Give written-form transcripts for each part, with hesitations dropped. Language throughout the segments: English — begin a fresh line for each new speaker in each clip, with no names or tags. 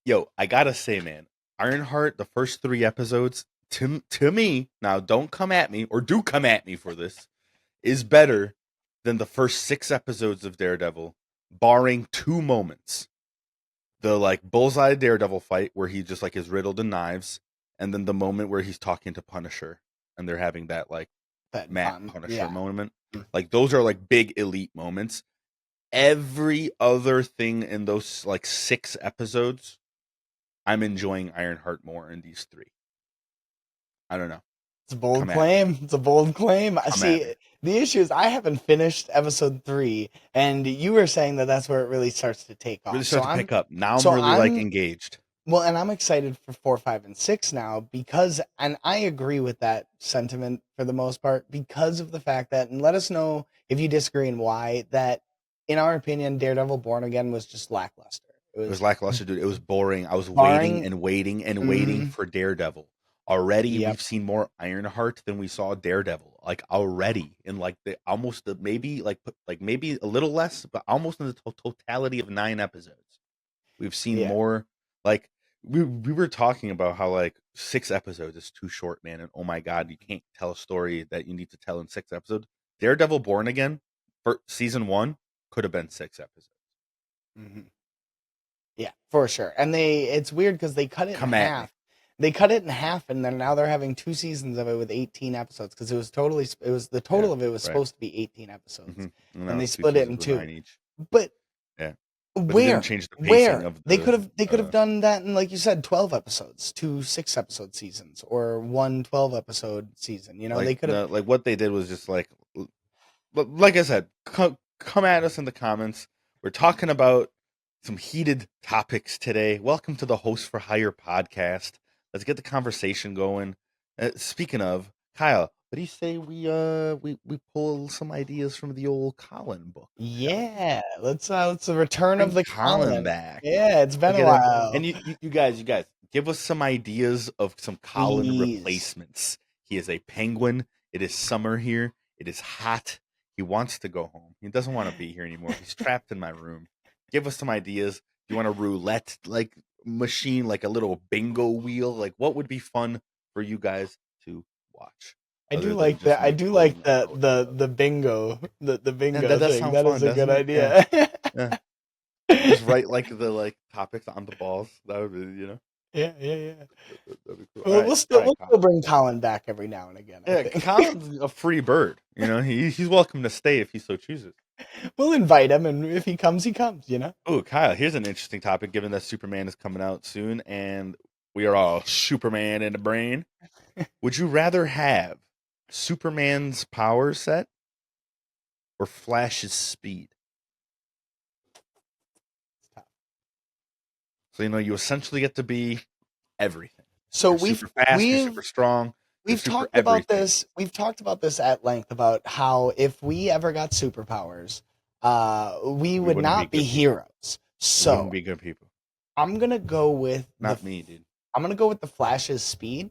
Yo, I gotta say, man, Ironheart, the first 3 episodes, to me, now don't come at me or do come at me for this, is better than the first 6 episodes of Daredevil, barring 2 moments. The like bullseye Daredevil fight where he just like is riddled in knives, and then the moment where he's talking to Punisher and they're having that like
That
Matt
fun.
Punisher
Yeah.
moment. Like those are like big elite moments. Every other thing in those like 6 episodes, I'm enjoying Ironheart more in these 3. I don't know.
It's a bold
Come at me.
claim. It's a bold claim.
Come at
See,
me.
the issue is I haven't finished episode 3, and you were saying that that's where it really starts to take
Really
off.
start to pick up. Now I'm
So
really like
I'm
engaged.
well, and I'm excited for 4, 5, and 6 now because, and I agree with that sentiment for the most part because of the fact that, and let us know if you disagree and why, that in our opinion, Daredevil Born Again was just lackluster. It
It was
was
lackluster, dude. It was boring. I was waiting
barring,
and waiting and waiting
mm,
for Daredevil. Already,
yep,
we've seen more Ironheart than we saw Daredevil. Like already, in like the almost the maybe like maybe a little less, but almost in the totality of 9 episodes, we've seen
yeah.
more. Like we were talking about how like 6 episodes is too short, man. And oh my god, you can't tell a story that you need to tell in 6 episodes. Daredevil Born Again for season 1 could have been 6 episodes.
Mhm. Yeah, for sure. And it's weird because they cut it in
Come at me.
half. They cut it in half, and then now they're having 2 seasons of it with 18 episodes because it was the
Yeah,
total of it was
right.
supposed to be 18 episodes,
And now
and they
it's 2
split it
seasons
in
with
two.
9 each.
But
Yeah, but it didn't
where,
change the pacing
where
of
they could have done that in, like you said, 12 episodes, 2 6 episode seasons, or one 12 episode season. You know,
like
they could have.
no, like what they did was just like I said, come at us in the comments. We're talking about some heated topics today. Welcome to the Hosts4Hire podcast. Let's get the conversation going. Speaking of Kyle, what do you say we pull some ideas from the old Colin book?
Yeah, let's the return of
Bring
the
Colin
Colin.
back.
Yeah, it's been
Look
a
at him.
while.
And you guys, give us some ideas of some Colin
Please.
replacements. He is a penguin. It is summer here. It is hot. He wants to go home. He doesn't want to be here anymore. He's trapped in my room. Give us some ideas. Do you want a roulette like machine, like a little bingo wheel? Like what would be fun for you guys to watch?
I do
Other than
like
just
that. I
me
do
pulling
like
it
the
out
the
of
the bingo, the
and
bingo
that does
thing.
sound
That is
fun,
a good
doesn't it? Yeah.
idea.
Yeah. Just write like the like topics on the balls. That would be,
Yeah, yeah, yeah.
that'd be cool. All
Well,
right, all right,
we'll
Kyle.
still bring Colin back every now and again, I
Yeah,
think.
Colin's a free bird. He's welcome to stay if he so chooses.
We'll invite him, and if he comes, he comes. You know.
Oh, Kyle, here's an interesting topic. Given that Superman is coming out soon, and we are all Superman in the brain, would you rather have Superman's power set or Flash's speed? So you essentially get to be everything.
So
You're super fast. You're super strong. You're
we've
super
talked about
everything.
this. We've talked about this at length about how if we ever got superpowers, we
We
would
wouldn't be
not be
good people.
heroes.
We wouldn't
So
be good people.
I'm gonna go with
Not me, dude.
the Flash's speed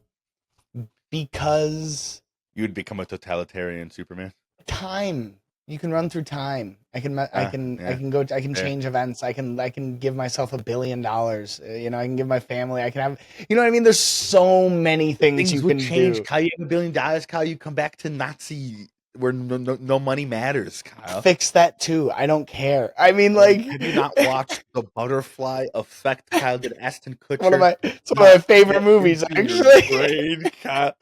because
You would become a totalitarian Superman.
time. You can run through time. I
Yeah,
can go. I can
fair.
change events. I can give myself $1 billion. You know, I can give my family. I can have. You know what I mean? There's so many things you
Things would
can
change,
do.
Kyle. You have $1 billion, Kyle. You come back to Nazi where no money matters, Kyle.
Fix that too. I don't care. I mean,
Like,
like,
have you not watched the butterfly effect, Kyle? Did Ashton Kutcher
it's one of my
not
favorite
get
movies,
into your
actually.
brain, Kyle?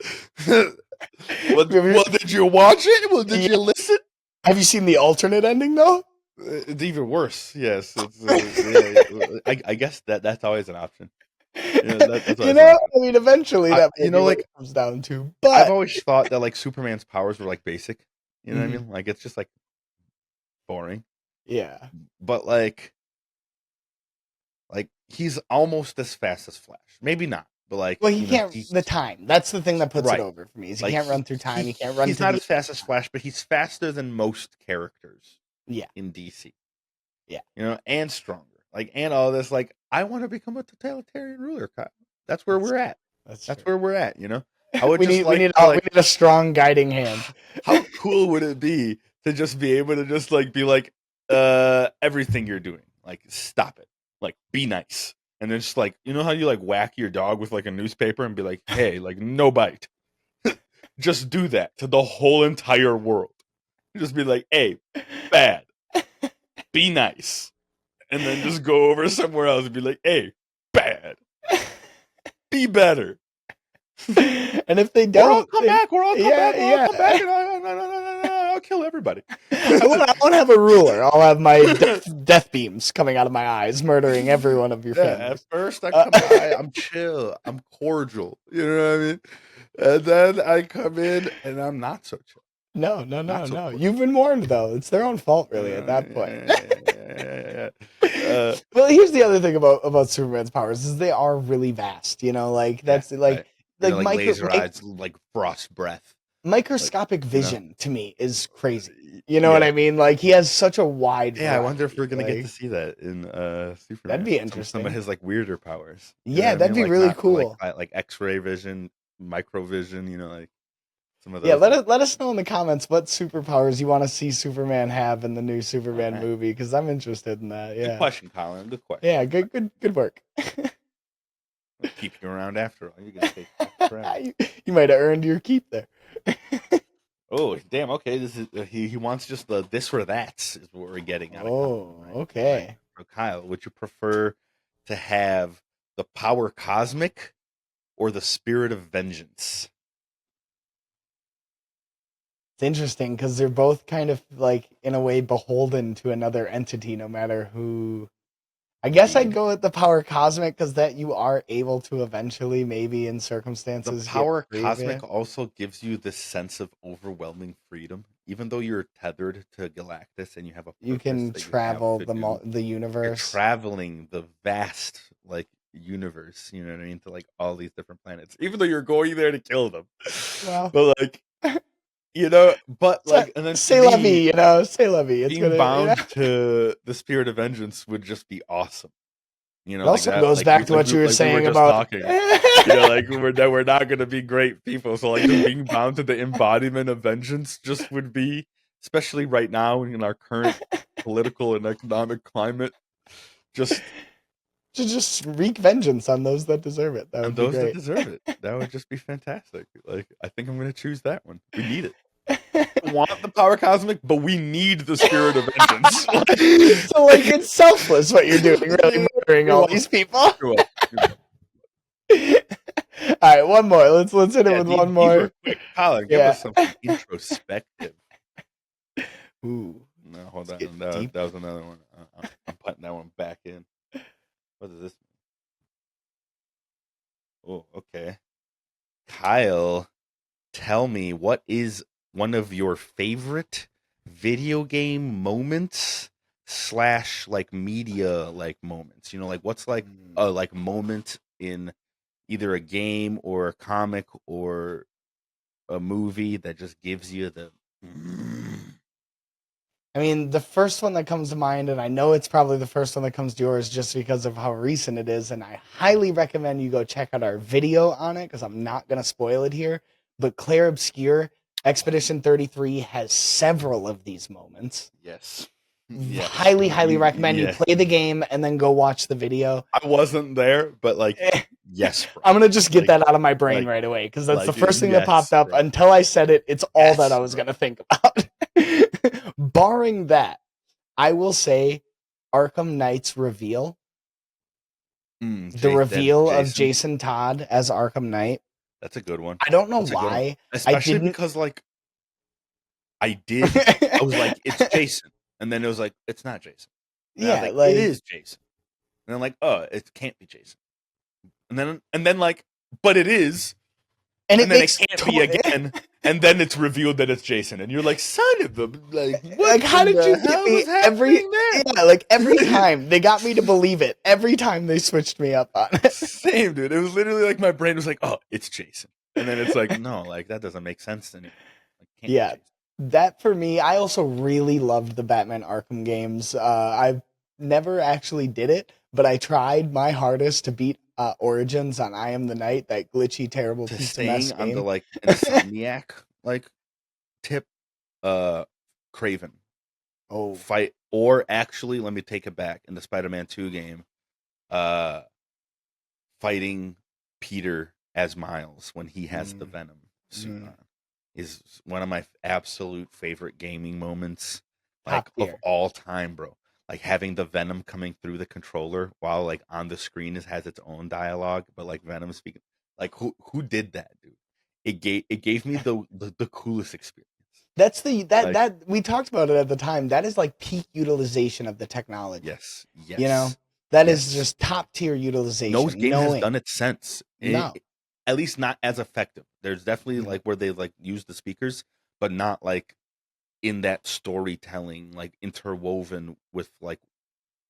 Well, did you watch it? Well, did
Yeah.
you listen?
Have you seen the alternate ending though?
It's even worse. Yes, it's yeah. I guess that's always an option. Yeah, that's
You
always an
know,
option.
I mean, eventually that may be what
Like
it comes down to.
I've
But
always thought that like Superman's powers were like basic. You know what I
Mhm.
mean? Like it's just like boring.
Yeah,
But like he's almost as fast as Flash. Maybe not, but like
well, he can't.
he's
The time. That's the thing that puts it
right.
over for me. Is he
Like
can't run through time. He can't run
he's
to
not
the.
as fast as Flash, but he's faster than most characters
Yeah,
in DC.
yeah.
And stronger. Like and all this. Like I want to become a totalitarian ruler, Kyle. That's where
That's
we're
true.
at.
That's
That's
true.
where we're at. I would
We
just
need we
like
need
to
we need a strong guiding hand.
how cool would it be to just be able to just like be like everything you're doing, like stop it, like be nice, and then just like, you know how you like whack your dog with like a newspaper and be like, hey, like no bite. Just do that to the whole entire world. Just be like, hey, bad. Be nice. And then just go over somewhere else and be like, hey, bad. Be better.
And if they
Or
don't,
I'll come back.
yeah.
And I'll kill everybody.
I won't have a ruler. I'll have my death beams coming out of my eyes, murdering every one of your
Yeah,
families.
at first I come by, I'm chill, I'm cordial. You know what I mean? And then I come in and I'm not so chill.
No.
Not so cordial.
You've been warned, though. It's their own fault, really, at that point. Well, here's the other thing about Superman's powers is they are really vast. You know, like that's
right.
like
Like laser eyes, like frost breath.
microscopic
Like,
vision to me is crazy. You know what I mean? Like he has such a wide.
Yeah, I wonder if we're
variety,
gonna get to see that in Superman.
That'd be
Some
interesting.
of his like weirder powers. You know
Yeah,
what I
that'd
mean?
be
Like
really
not
cool.
like X-ray vision, microvision. You know, like some of
Yeah,
those.
let us know in the comments what superpowers you want to see Superman have in the new Superman movie because I'm interested in that. Yeah.
Good question, Colin. Good question.
Yeah, good work.
I'll keep you around after all. You're gonna take forever.
You might have earned your keep there.
Oh, damn. Okay, this is he wants just the this or that is what we're getting out of Colin. Right?
Okay.
Right. So Kyle, would you prefer to have the power cosmic or the spirit of vengeance?
It's interesting because they're both kind of like in a way beholden to another entity, no matter who. I guess I'd go with the power cosmic because that you are able to eventually, maybe in
The
circumstances, get
power
free of
cosmic
it.
also gives you this sense of overwhelming freedom, even though you're tethered to Galactus and you have a
You
purpose
can
that you have
travel
to do.
the
You're
universe.
traveling the vast like universe, you know what I mean, to like all these different planets, even though you're going there to kill them.
Well,
But like, you know, but
so,
like, and then to
say la vie,
me,
you know, say la vie. It's
being
gonna,
bound to the spirit of vengeance would just be awesome. You
It
know, like
also
that,
goes back to what you were
like we were
saying
just
about.
talking. You know, like we're not gonna be great people. So like just being bound to the embodiment of vengeance just would be, especially right now in our current political and economic climate, just
To just wreak vengeance on those that deserve it. That
and
would be
those that
great.
deserve it. That would just be fantastic. Like I think I'm gonna choose that one. We need it. We want the power cosmic, but we need the spirit of vengeance.
So, like, it's selfless what you're doing, really murdering
You're
all
welcome.
these people.
You're welcome. You're welcome.
All right, one more. Let's hit it
Yeah,
with one
these
more.
were quick. Colin, give
Yeah.
us something introspective.
Ooh,
No, hold
let's get
on.
deep.
That was another one. I'm putting that one back in. What is this? Oh, okay. Kyle, tell me, what is one of your favorite video game moments slash like media like moments? You know, like what's like a like moment in either a game or a comic or a movie that just gives you the
I mean, the first one that comes to mind, and I know it's probably the first one that comes to yours just because of how recent it is, and I highly recommend you go check out our video on it because I'm not going to spoil it here. But Claire Obscure Expedition 33 has several of these moments.
yes.
Highly recommend you play the game and then go watch the video.
I wasn't there, but like, yes, bro.
I'm gonna just get
Like,
that out of my brain
like,
right away because that's the
like,
first thing that
yes,
popped up.
bro.
Until I said it, it's all
Yes,
that I was
bro.
gonna think about. Barring that, I will say Arkham Knight's reveal. The reveal of Jason Todd as Arkham Knight.
That's a good one.
I don't know
That's a good one.
why.
Especially because like I was like, it's Jason. And then it was like, it's not Jason. And I was
Yeah,
like, it is Jason. And I'm like, oh, it can't be Jason. And then like, but it is.
and
then it can't be again. And then it's revealed that it's Jason. And you're like, son of a like, what
like how did you get me
was happening there?
Yeah, like every time they got me to believe it. Every time they switched me up on it.
Same, dude. It was literally like my brain was like, oh, it's Jason. And then it's like, no, like that doesn't make sense anymore. Like, can't be Jason.
That for me, I also really loved the Batman Arkham games. I've never actually did it, but I tried my hardest to beat Origins on I Am the Night, that glitchy, terrible
To
piece of mess
staying on
game.
the like Insomniac like tip, Craven.
Oh,
Fight, or actually, let me take it back. In the Spider-Man 2 game, fighting Peter as Miles when he has the Venom suit
Mm.
on is one of my absolute favorite gaming moments,
Top
like of
tier.
all time, bro. Like having the Venom coming through the controller while like on the screen it has its own dialogue, but like Venom speaking. Like who did that, dude? It gave me the coolest experience.
That's the
Like
that we talked about it at the time. That is like peak utilization of the technology.
yes,
You know,
yes,
that is
yes.
just top tier
No
utilization.
game has
Knowing
done it since.
no,
At least not as effective. There's definitely
Mhm.
like where they like use the speakers, but not like in that storytelling, like interwoven with like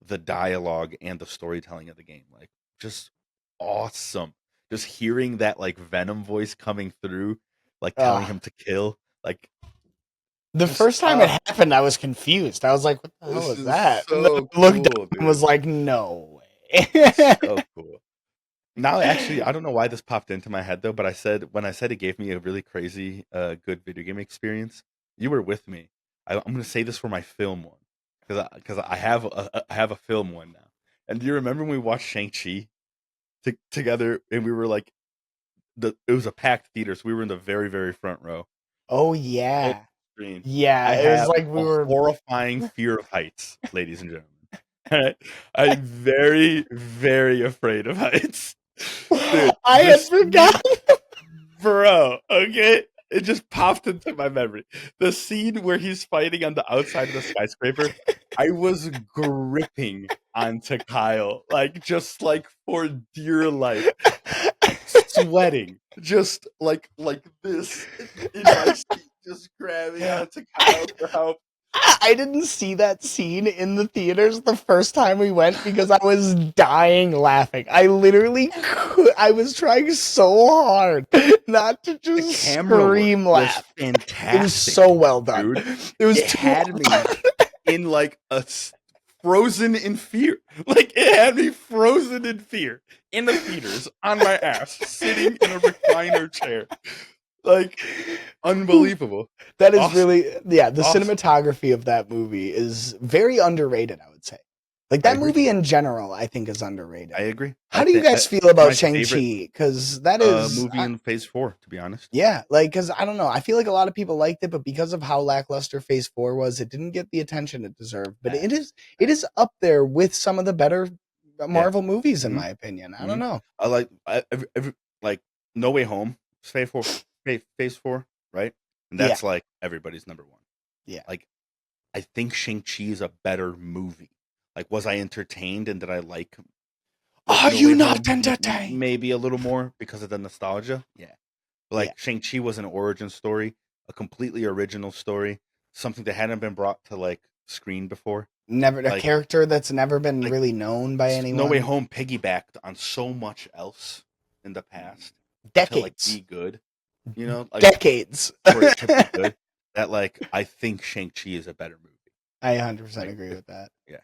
the dialogue and the storytelling of the game. Like just awesome. Just hearing that like Venom voice coming through, like telling
Ugh.
him to kill, like
The
just
first time it happened, I was confused. I was like, "What the hell
this
was
is
that?" And then
so
I looked
cool,
up and was
dude.
like, "No way."
So cool. Now, actually, I don't know why this popped into my head though, but when I said it gave me a really crazy, good video game experience, you were with me. I'm gonna say this for my film one because I have I have a film one now. And do you remember when we watched Shang-Chi together and we were like it was a packed theater, so we were in the very very front row,
Oh
full
yeah,
screen.
yeah.
I
It was
have
like we
a
were.
horrifying fear of heights, ladies and gentlemen. I'm very very afraid of heights. Dude,
I
the
had
scene,
forgotten.
bro, okay? It just popped into my memory. The scene where he's fighting on the outside of the skyscraper, I was gripping onto Kyle, like just like for dear life, sweating, just like this in my seat, just grabbing onto Kyle for help.
I didn't see that scene in the theaters the first time we went because I was dying laughing. I literally I was trying so hard not to
The
just
camera work
scream
was
laugh. It was
fantastic,
so well done.
dude.
It was
It
too
had me in like frozen in fear. Like it had me frozen in fear in the theaters on my ass, sitting in a recliner chair. Like unbelievable.
That is
Awesome.
really, yeah, the
Awesome.
cinematography of that movie is very underrated, I would say. Like
I
that
agree.
movie in general, I think is underrated.
I agree.
How do you guys feel
It's
about
my favorite
Shang-Chi? Because that is,
movie in Phase 4, to be honest.
yeah, like, because I don't know. I feel like a lot of people liked it, but because of how lackluster Phase 4 was, it didn't get the attention it deserved. But
Nah,
it is up there with some of the better
yeah.
Marvel movies, in
hmm
my opinion. I
hmm
don't know.
I like like No Way Home, Phase 4, right? And
Yeah,
that's like everybody's number one.
yeah.
Like I think Shang-Chi is a better movie. Like, was I entertained and did I like
Are
No
you
Way
not
Home
entertained?
maybe a little more because of the nostalgia? Yeah. But
Yeah.
like Shang-Chi was an origin story, a completely original story, something that hadn't been brought to like screen before.
Never a
Like
character that's never been
like
really known by
No Way
anyone.
Home piggybacked on so much else in the past to like
Decades.
be good, you know, like
Decades.
for it to be good that like I think Shang-Chi is a better movie.
I 100%
Like
agree
if
with that.
yeah.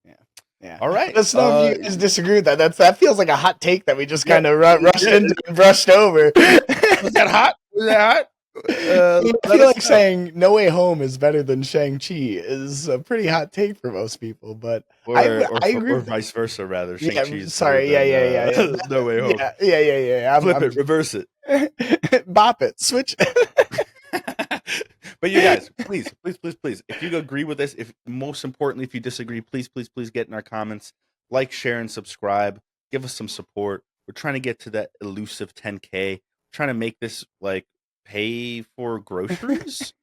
Yeah. Yeah.
All
Let
right.
us know if you guys disagree with that. That feels like a hot take that we just
Yeah,
kind of rushed
yeah.
into and brushed over.
Was that hot? Was that hot?
I
Let
feel
us
like
know.
saying No Way Home is better than Shang-Chi is a pretty hot take for most people, but I agree
Or
with that.
vice versa, rather.
Yeah,
Shang-Chi is better
sorry. Yeah,
than
yeah, yeah, yeah.
No Way Home.
Yeah.
Flip it, reverse it.
Bop it, switch.
But you guys, please, if you agree with this, if most importantly, if you disagree, please get in our comments, like, share, and subscribe. Give us some support. We're trying to get to that elusive 10K. We're trying to make this like pay for groceries.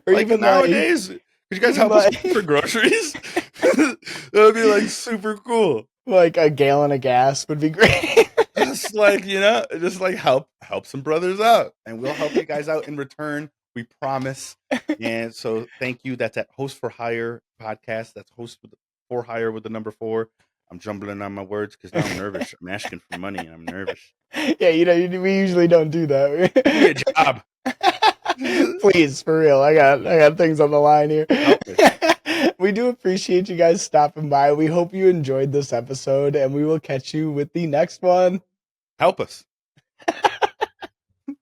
Or
Like
even like,
nowadays, could you guys
even
help us
like,
pay for groceries? That would be like super cool.
like a gallon of gas would be great.
Just like just like help some brothers out, and we'll help you guys out in return. We promise. And so, thank you. That's at Host for Hire podcast. That's Host with for Hire with the number 4. I'm jumbling on my words because now I'm nervous. I'm asking for money and I'm nervous.
Yeah, we usually don't do
Give me a
that.
job.
Please, for real. I got things on the line here.
Help us.
We do appreciate you guys stopping by. We hope you enjoyed this episode, and we will catch you with the next one.
Help us.